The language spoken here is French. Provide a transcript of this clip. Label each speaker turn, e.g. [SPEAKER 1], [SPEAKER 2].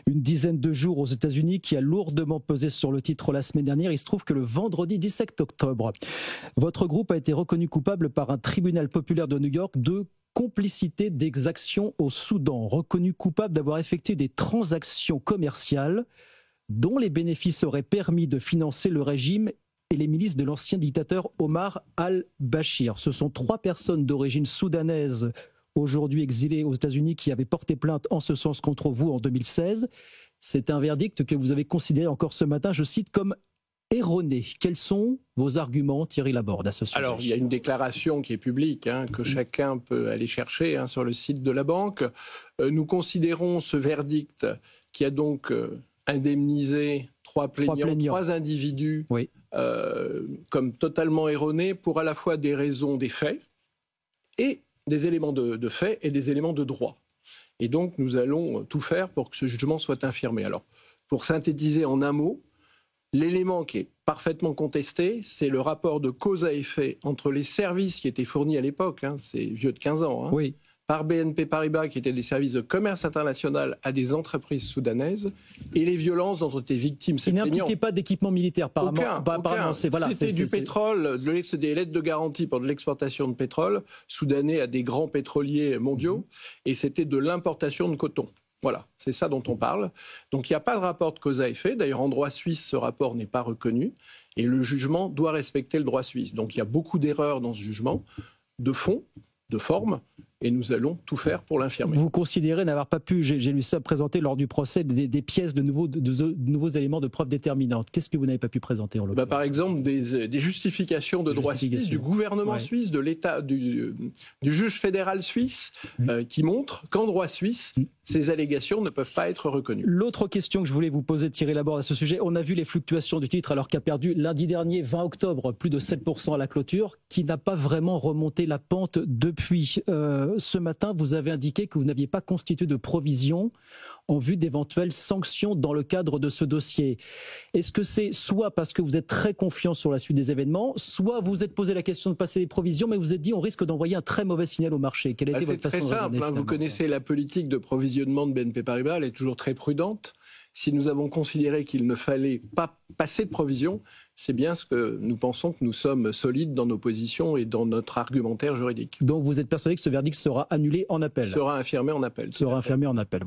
[SPEAKER 1] une dizaine de jours aux États-Unis qui a lourdement pesé sur le titre la semaine dernière. Il se trouve que le vendredi 17 octobre, votre groupe a été reconnu coupable par un tribunal populaire de New York de complicité d'exactions au Soudan, reconnu coupable d'avoir effectué des transactions commerciales dont les bénéfices auraient permis de financer le régime et les milices de l'ancien dictateur Omar al-Bashir. Ce sont 3 personnes d'origine soudanaise, aujourd'hui exilées aux États-Unis, qui avaient porté plainte en ce sens contre vous en 2016. C'est un verdict que vous avez considéré encore ce matin, je cite, comme erroné. Quels sont vos arguments, Thierry Laborde, à ce sujet?
[SPEAKER 2] Alors, il y a une déclaration qui est publique, que chacun peut aller chercher sur le site de la banque. Nous considérons ce verdict qui a donc indemnisé 3 plaignants, 3 individus, oui, comme totalement erroné pour à la fois des raisons des faits et des éléments de fait et des éléments de droit. Et donc, nous allons tout faire pour que ce jugement soit infirmé. Alors, pour synthétiser en un mot, l'élément qui est parfaitement contesté, c'est le rapport de cause à effet entre les services qui étaient fournis à l'époque, c'est vieux de 15 ans,
[SPEAKER 1] oui,
[SPEAKER 2] par BNP Paribas, qui étaient des services de commerce international à des entreprises soudanaises, et les violences dont étaient victimes ces plaignants.
[SPEAKER 1] Ils n'impliquaient pas d'équipement militaire, apparemment.
[SPEAKER 2] Aucun. C'était du pétrole, des lettres de garantie pour de l'exportation de pétrole soudanais à des grands pétroliers mondiaux, et c'était de l'importation de coton. Voilà, c'est ça dont on parle. Donc il n'y a pas de rapport de cause à effet. D'ailleurs, en droit suisse, ce rapport n'est pas reconnu. Et le jugement doit respecter le droit suisse. Donc il y a beaucoup d'erreurs dans ce jugement, de fond, de forme, et nous allons tout faire pour l'infirmer.
[SPEAKER 1] Vous considérez n'avoir pas pu, j'ai lu ça, présenter lors du procès des pièces de nouveaux éléments de preuve déterminantes. Qu'est-ce que vous n'avez pas pu présenter en l'occurrence?
[SPEAKER 2] Par exemple, des justifications de droit suisse, du gouvernement suisse, de l'État, du juge fédéral suisse, qui montrent qu'en droit suisse, ces allégations ne peuvent pas être reconnues.
[SPEAKER 1] L'autre question que je voulais vous poser, Thierry Laborde, à ce sujet, on a vu les fluctuations du titre alors qu'a perdu lundi dernier, 20 octobre, plus de 7% à la clôture, qui n'a pas vraiment remonté la pente depuis. Ce matin, vous avez indiqué que vous n'aviez pas constitué de provision en vue d'éventuelles sanctions dans le cadre de ce dossier. Est-ce que c'est soit parce que vous êtes très confiant sur la suite des événements, soit vous vous êtes posé la question de passer des provisions, mais vous vous êtes dit on risque d'envoyer un très mauvais signal au marché? Quelle était votre façon de raisonner?
[SPEAKER 2] C'est très simple, vous connaissez la politique de provisionnement de BNP Paribas, elle est toujours très prudente. Si nous avons considéré qu'il ne fallait pas passer de provision, c'est bien ce que nous pensons, que nous sommes solides dans nos positions et dans notre argumentaire juridique.
[SPEAKER 1] Donc vous êtes persuadé que ce verdict sera annulé en appel?
[SPEAKER 2] Sera infirmé en appel.
[SPEAKER 1] Sera infirmé en appel.